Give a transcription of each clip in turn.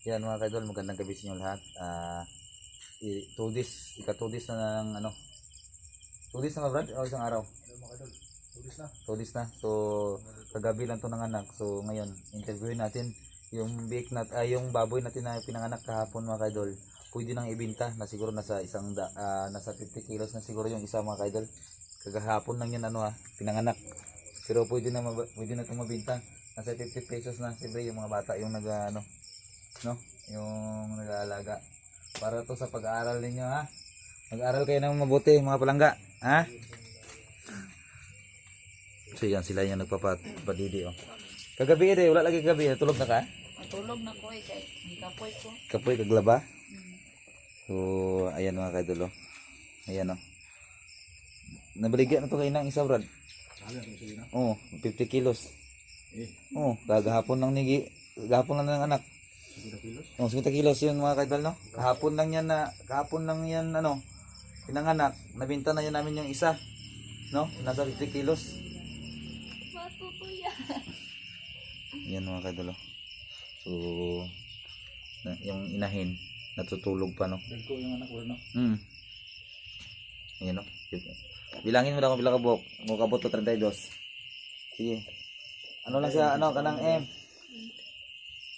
Yan mga kaidol, magandang gabi sa inyo lahat. 2 days, ika 2 days na ng ano. 2 days na ba Brad? O isang araw? Ano mga idol? 2 days na. 2 days na. So, kagabi lang to ng anak. So, ngayon, interviewin natin yung yung baboy natin na pinanganak kahapon mga kaidol. Pwede nang ibenta na siguro nasa nasa 50 kilos na siguro yung isa mga kaidol. Kagahapon lang yan pinanganak. Pero pwede na itong mabenta. Nasa 50 pesos na siyempre yung mga bata yung yung nag-aalaga. Para to sa pag-aaral ninyo ha. Mag-aaral kayo ng mabuti mga palangga, ha? So yan sila yung nagpapadidi oh. Kagabi wala lagi kagabi, tulog na ka? Matulog na ko kay gikapoy ko. Kapoy kaglaba. So ayan mga kaidol oh. Ayan oh. Nabaligyan na to kay nang isa Brad. Oh, 50 kilos. Oh, kagahapon lang ng anak. 50 kilos? Oh, 50 kilos yun mga kaidol no. Kahapon lang yan pinanganak. Nabenta na yan namin yung isa. No? Nasa 50 kilos. Matutuya. Yan mga kaidol. So yung inahin natutulog pa no. Dagko yung anak ko no. Ayan no. Bilangin mo lang kung pila ka buhok. Mo kabot to 32. Sige. Ano lang siya kanang M.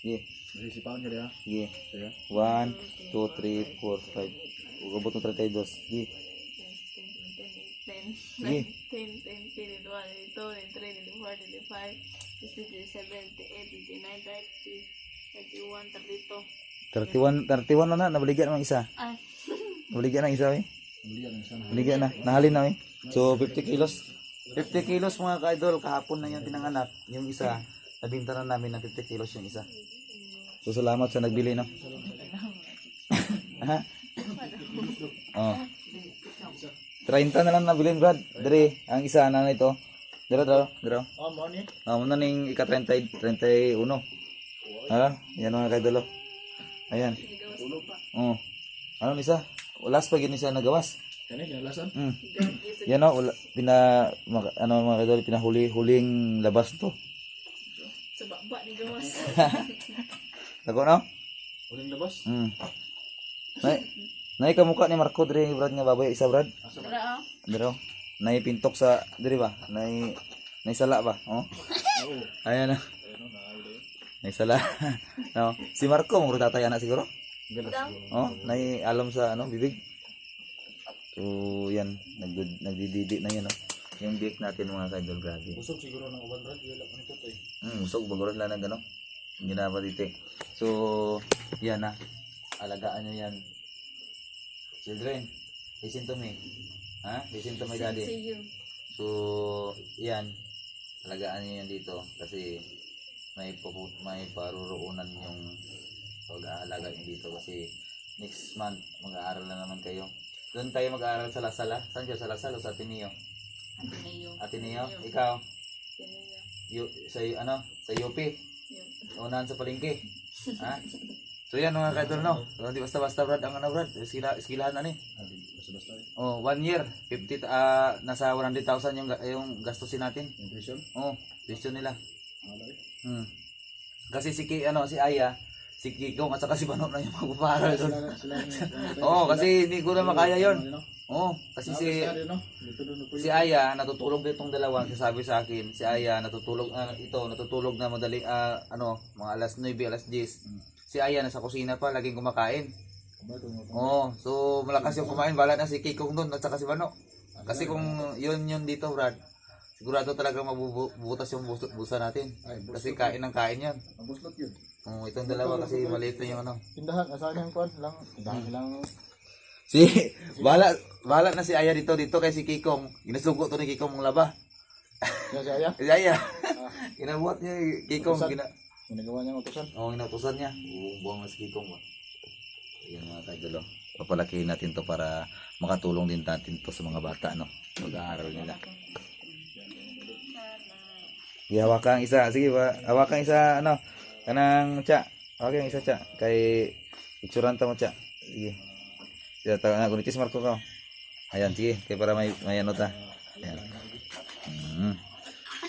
Sige. Nasisipawan ka diha. Sige. Sige. 1 2 3 4 5. Kabot to 32. Sige. 10, Sige. 10, 10, 10, 11, 12, 13, 14, 15, 16, 17, 18, 19, 20, 21, 32. 31 na nabaligyan ng isa. Ay. Nabaligyan ng isa eh. Bulian ang sana. Nabaligyan na. Nahalin na eh. So 50 kilos. 50 kilos mga ka-idol. Kahapon na yan pinanganak. Yung isa. Nabinta na namin ng 50 kilos yung isa. So salamat sa nagbili no. Ha? Oh. 30 na lang nabilin Brad. Dere, ang isa na ito. Dero. Oh, mo ni. Muna ning ika 30 31. Ha? Yan mga ka-idol. Ayan. Oh. Ano isa? Ulas pa gini siya nagawas. Kani kinalasan? Yan o, mga kadol, huling labas to. Sa baba ni gawas. Tako no? Uling labas. Nay kamukha ni Marco diri Brad nga baboy isa Brad. Tara. Diro. Nay pintok sa diri ba? Nay sala ba? Oh. Oo. Ayan na. Ayun na ay day. Nay sala. No. Si Marco mo tatay na siguro. Galas. Oh, nay alam sa bibig. So yan, nagdididi na yan yung beef natin mga kadol, grabe. Usog siguro ng uban rad, wala pa nito to eh. Usog bagoran lang ng ginaba dito. So yan alagaan nyo yan. Children, listen to me. Listen to my daddy. See you. So yan, alagaan nyo yan dito kasi may paruroonan yung pag-aalaga nyo dito kasi next month mag-aaral na naman kayo. Doon tayo mag-aaral sa Lasala. Saan kayo? Sa Lasala o sa Ateneo? Ateneo. Ikaw? Sa UP? Unahan sa palengke. Ha? So yan mga kaidol no. Hindi basta-basta Brad ang Brad. Iskilahan na ni. Basta-basta eh. 1 year nasa 100,000 yung gastusin natin. Impression? Tuition nila. Wala eh. Kasi si Aya, si Kiko at saka si Banok na yung magpaparal doon. Kasi hindi ko na makaya yon. Kasi si Aya natutulog na itong dalawa, sabi sa akin, si Aya natutulog na madaling mga alas 9, alas 10. Si Aya nasa kusina pa, laging kumakain. So malakas yung kumain, bala na si Kikong doon at saka si Banok. Kasi kung yun dito Brad, sigurado talaga mabubutas yung busa natin. Kasi kain ng kain yan. Mabuslot yun. Itong dalawa kasi maliit na yung Tindahan, asahan yung kuwan lang. Tindahan lang. Bahala na si Aya dito kay si Kikong. Ginasugo to ni Kikong mong laba. Yan si Aya? Si Aya. Ginabuhat niya Kikong. Ginagawa niya ang utusan? Inutusan niya. Buwang na si Kikong ba. Ayan mga kaidol. Papalakihin natin to para makatulong din natin to sa mga bata mag-aaral nila. Hawakan isa. Sige ba? Hawakan isa kanang Cha. Okay, isa Cha. Kay ituran ta mo Cha. Sige. Kita tahu na kunitis Marco ka. Ayan, sige. Kaya para may ta. Ayan.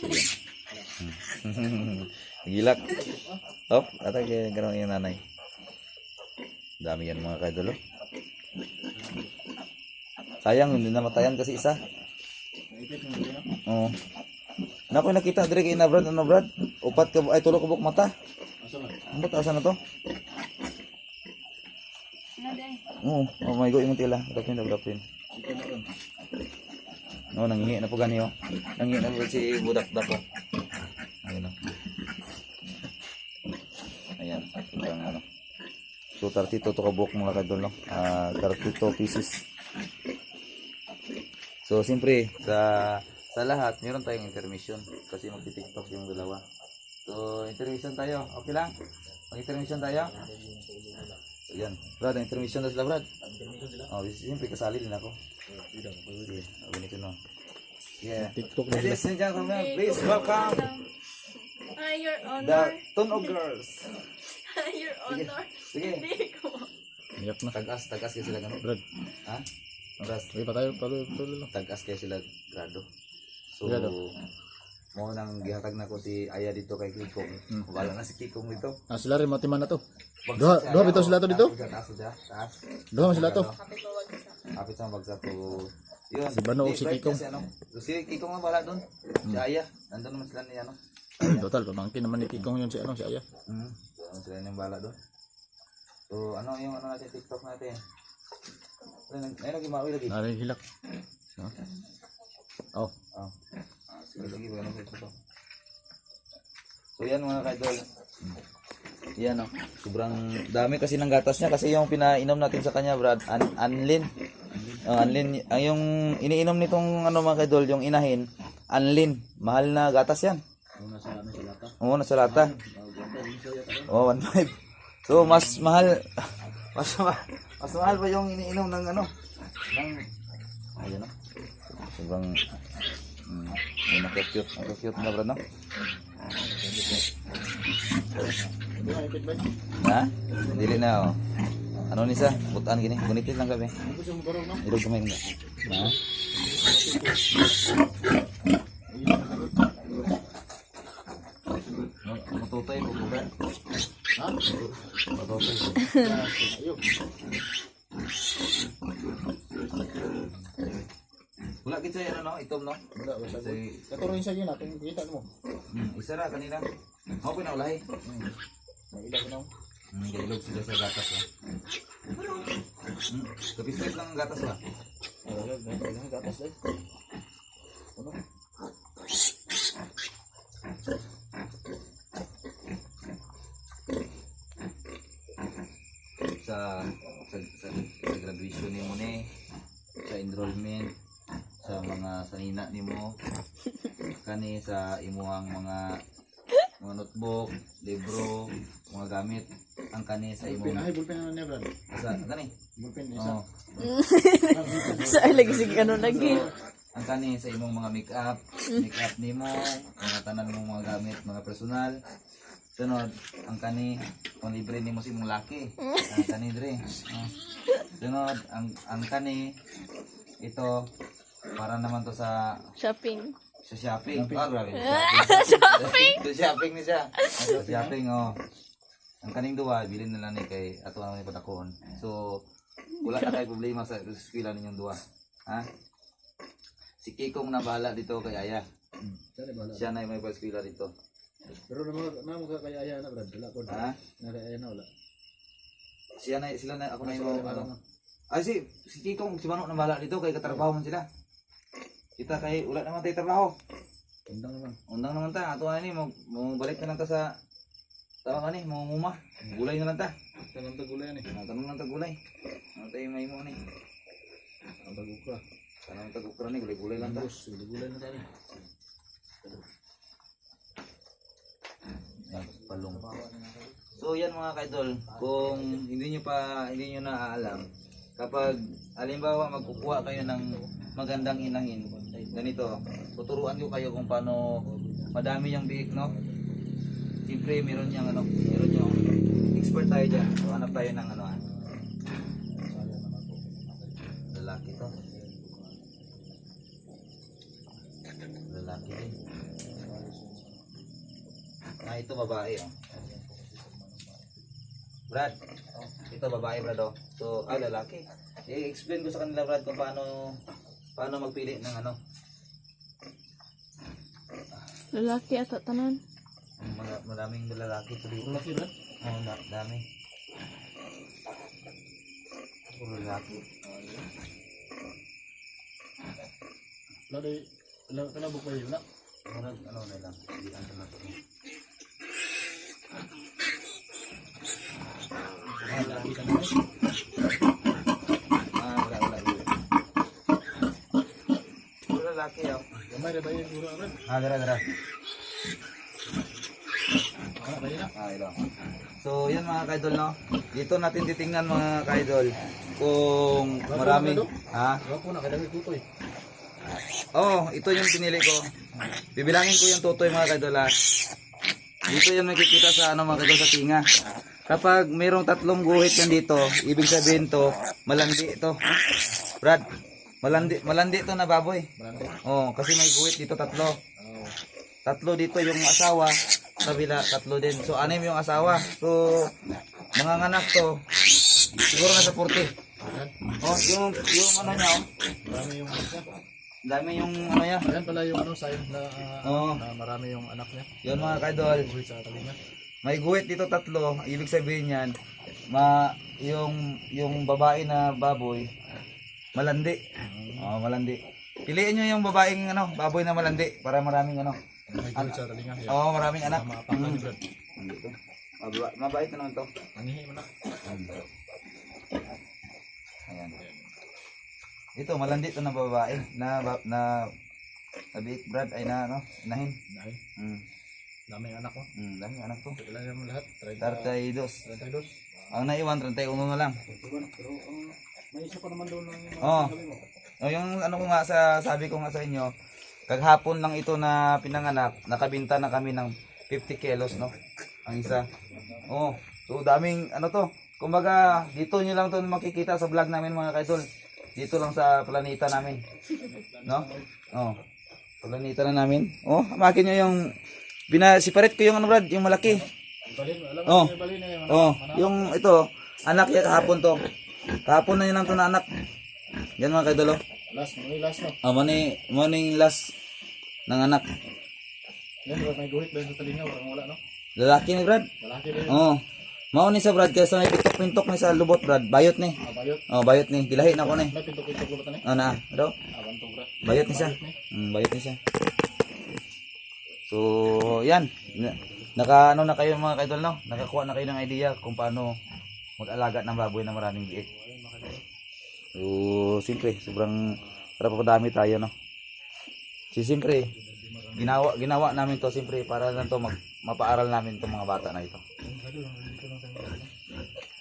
Sige. Gilak. Op, atay kay gano'n yung nanay. Dami yan mga kaidol. Oh. Sayang, hindi namatayan kasi isa. Naipit mo rin, no? Oo. Nakoy nakita dire kay na Brad, ano Brad? Upat ka ay tulo ka buk mata. Asa man? Ano ta na to? Ano day? Oo, oh my god, imong tila. Dapin. Ito na ron. No, nanghihi na po gani oh. Nanghihi na po si budak dako. Ayun oh. Ayan, ang ano. So 32 to ka buk mga kadol no. 32 pieces. So siyempre sa lahat meron tayong intermission kasi magti-TikTok yung dalawa. So intermission tayo. Okay lang? Mag-intermission tayo. So, yan. Brad, intermission na sila Brad. Oh, siyempre kasali din ako. Okay, ganito no. Yeah. TikTok na sila. Ladies and gentlemen, please welcome Your the honor. Ton of Girls. Your honor. Sige. Hindi ko. Iyak na. Tagas kayo sila ganun. Brad, Ha? Oras, okay pa tayo. Tuloy lang. tagas kayo sila grado. So, Grado. mo nang gihatag na ko si Aya dito kay Kikong. Wala na si Kikong dito. Sila rin matiman na to. Bagsak si Duha Aya, bitaw sila to dito? Taas. Duha man sila to. Kapit ko wag sa. Kapit sa bagsak ko. Yun. Si Bano o Di, si right, Kikong? kasi ano, si Kikong na wala doon. Si Aya. Nandun naman sila ni ano. Total, pamangkin naman ni Kikong yun si Aya. So, sila na yung bala doon. So, ano yung ano natin, TikTok natin. Ayun, nag-imawi lagi. Naring hilak. No? Oh, Oh. Sige, ba naman ito. So yan mga kaidol. Yan oh. Sobrang dami kasi ng gatas niya kasi yung pinainom natin sa kanya, Brad, Anlin. Anlin, ang yung iniinom nitong ano mga kaidol, yung inahin, Anlin. Mahal na gatas yan. una sa ano sa lata. Oo, nasa lata. Oh, 1.5. So mas mahal mas mahal pa yung iniinom ng ano ng ayun no. Sobrang cute na Brad no. Hindi nga ipit ba? Ha? Dili na oh. Ano ni sa? Butaan gini. Gunitin lang kami. Gusto mo barong no? Ilog kamay nga. Ha? Matutoy ko ba? Ha? Matutoy ko. Ayun. Wala kita yan ano, itom no? Wala ba sa Kasi katuroy sa yun natin kita mo. isa ra kanina. Ako pinaulahi. May ilang na. Ilog sila sa gatas ba? Kapis lang ang gatas ba? Ilang gatas dai. Ano? Sa graduation ni mo ni sa enrollment sa mga sanina nimo kani sa imuhang mga notebook, libro, mga gamit ang kani sa Bulpen, imong ay bulpen na niya, Brad. sa kani Bulpen isa. oh Sa lagi sige ano lagi. ang kani sa imong mga make-up nimo mga tanan mong mga gamit mga personal. Sunod ang kani kung libre nimo sa imong laki ang kani dire. Sunod ang kani ito para naman to sa Shopping. shopping. Ah, grabe. Shopping. Sa shopping ni siya. Sa shopping oh. Ang kaning duwa bilin na lang ni kay ato ang padakuon. So wala na kay problema sa eskwela ninyong duwa. Ha? Si Kikong na bahala dito kay Aya. Sari bala. Siya na yung may eskwela dito. Pero na mo ka kaya aya na, Brad. Wala ko. Ha? Na kaya na wala. Sila na ako na yung ano. Ay si Kikong si Manok na bahala dito kay katrabaho man sila. Kita kay wala naman tayo trabaho. Undang naman. Undang naman ta ato ani mo balik na lang ta sa tawa kani mo muma. Gulay na lang ta. Tanong tagulay ni. Tanong lang ta gulay. Ano tayo may mo ni? Ang tagukra. Tanong ta gukra ni gulay lang ta. Bus, gulay na tayo. Yan, palong. So yan mga kaidol, kung hindi nyo naaalam, kapag halimbawa magkukuha kayo ng magandang inahin, ganito, tuturuan ko kayo kung paano madami yung biik, no? Siyempre meron yung expert tayo dyan. So hanap tayo ng lalaki to. Lalaki din. Ito babae oh. Brad, ito babae Brad oh. So, lalaki. I-explain ko sa kanila Brad kung paano magpili ng ano. Lalaki at tanan. Maraming lalaki ito dito. Laki ba? Oo, dami. Puro lalaki. Lalo kanabok ba yun na? Parang ano na lang, hindi ang nato. Laki ka na. Wala. Puro lalaki oh. Gamay na ba yung guro rin? Dara. Anak ba yun na? Ito. So, yan mga kaidol no. Dito natin titingnan mga kaidol kung maraming Wapo na, kadami tutoy. Oh, ito yung pinili ko. Bibilangin ko yung tutoy mga kaidol ha. Dito yan makikita sa ano mga kaidol sa tinga. Kapag mayroong 3 guhit yan dito, ibig sabihin to, malandi ito. Brad, malandi to na baboy. Malandi. Oh, kasi may guhit dito 3. Oh. 3 dito yung asawa, kabila 3 din. So 6 yung asawa. So mga anak to, siguro nasa 40. Ayan. Oh, yung ano niya oh. Marami yung anak niya. Dami yung ano niya. Ayan pala yung ano, sign na, Oo. na marami yung anak niya. Yun mga kaidol. Uwi sa talinga. May guhit dito 3, ibig sabihin yan, yung babae na baboy, malandi. Oh, malandi. Piliin nyo yung babaeng ano, baboy na malandi para maraming ano. May uwi sa talinga. Yan. Oh, maraming anak. Maapang ni Brad. Dito. Mabait na naman to. Nangihi mo na. Ayan. Ito malandi to na babae na biik Brad ay na ano, inahin. Dahil, daming anak mo. Daming anak to. Ilan naman lahat? 32. 32. Ang naiwan 31 na lang. Pero may isa pa naman doon ng mga Oo. sabi mo. O yung ano ko nga sabi ko nga sa inyo, kaghapon lang ito na pinanganak, nakabinta na kami ng 50 kilos no. Ang isa. Oh, so daming ano to. Kumbaga, dito nyo lang to makikita sa vlog namin mga kaidol. Dito lang sa planeta namin. No? Oh. Planeta na namin. Oh, makin nyo yung separate ko yung ano Brad, yung malaki. Balin, alam mo Oh. yung balin na yun. Oh, yung ito, anak niya kahapon to. Kahapon na yun lang to na anak. Yan mga kaidol oh. Last, may last no. Oh, morning last ng anak. Yan, may guhit ba yun sa talinga? Wala no? Lalaki ni Brad. Lalaki ba yun? Oh. Mao ni sa Brad kaya sa may pintok-pintok ni sa lubot Brad. Bayot ni. Bayot. Oh, bayot ni. Gilahi na ko ni. May pintok-pintok lubat na eh. Oh, na. Daw. Bantog ra. Bayot ni siya. Bayot ni siya. So, yan. Naka ano na kayo mga kaidol no? Nakakuha na kayo ng idea kung paano mag-alaga ng baboy na maraming biik. So, siyempre, sobrang dami tayo no. Siyempre, ginawa namin to siyempre para lang to mapaaral namin tong mga bata na ito.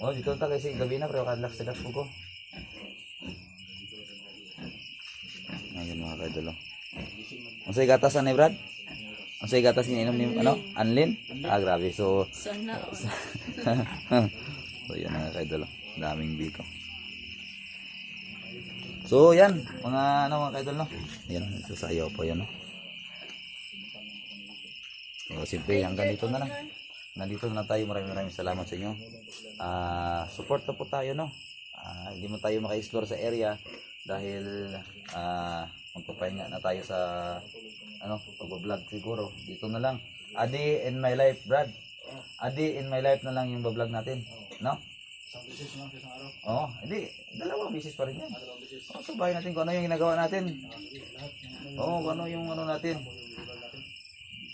Oh, dito ta kasi gabi na pero kadlax-lax ko. Ayun mga kaidol. Unsay gatas ni Brad? Unsay gatas ni inom ni ano? Anlin? Grabe. So Sana so yan mga kaidol. Daming biko. So yan, mga ano mga kaidol no. Yan, sasayaw po yan no. So simple hanggang dito na lang. Nandito na tayo. Maraming salamat sa inyo. Support na po tayo no. Hindi mo tayo maka-explore sa area dahil magpapahinga na tayo sa ano, pag-vlog siguro. Dito na lang. Adi in my life, Brad. Adi in my life na lang yung vlog natin, no? Isang beses lang sa isang araw. Oo, hindi, 2 beses pa rin yan. Sabahin natin kung ano yung ginagawa natin. Oo, kung ano yung ano natin.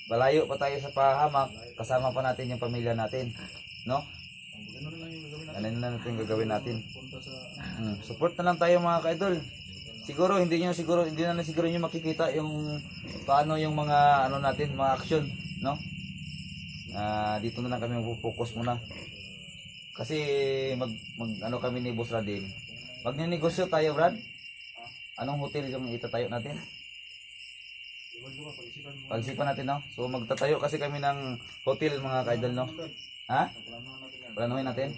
Balayo pa tayo sa pahamak, kasama pa natin yung pamilya natin, no? Ano na natin gagawin natin. Support na lang tayo mga ka-idol. Siguro hindi na siguro niyo makikita yung paano yung mga ano natin, mga action, no? Dito na lang kami mag-focus muna. Kasi mag ano kami ni Boss Radin. Magnenegosyo tayo, Brad. Anong hotel yung itatayo natin? Pag-isipan natin, no? So magtatayo kasi kami ng hotel mga ka-idol, no? Ha? Planuhin natin.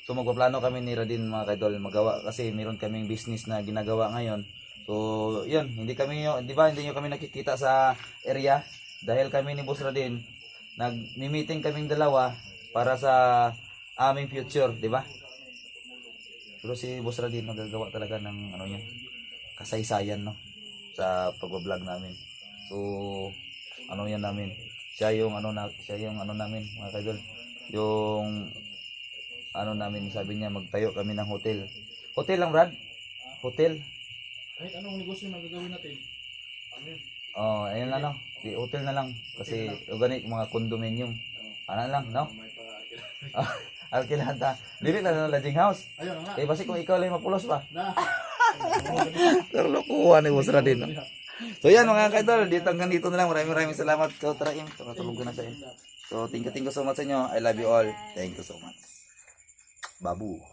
So magpaplano kami ni Radin mga kaidol magawa kasi meron kaming business na ginagawa ngayon. So yun, hindi nyo kami nakikita sa area dahil kami ni Boss Radin nag-meeting kaming dalawa para sa aming future, di ba? Pero si Boss Radin nagagawa talaga ng ano yan, kasaysayan, no, sa pagbablog namin. So ano yan namin, siya yung ano namin, mga kaidol, yung ano namin, sabi niya magtayo kami ng hotel. Hotel lang, Brad? Hotel? Kahit anong negosyo na gagawin natin. Ano yun? Oh, ayun lang, no. Di hotel na lang kasi organic mga condominium. Ano lang, no? Alkilada. Dili na lang lodging house. Ayun nga. Eh basi kung ikaw lang mapulos ba? Na. Pero lokuha ni Boss Radin, no? So yan mga kaidol, dito hanggang dito na lang. Maraming salamat. So tara yung tulog na siya. So thank you so much sa inyo. I love you all. Thank you so much. Babu.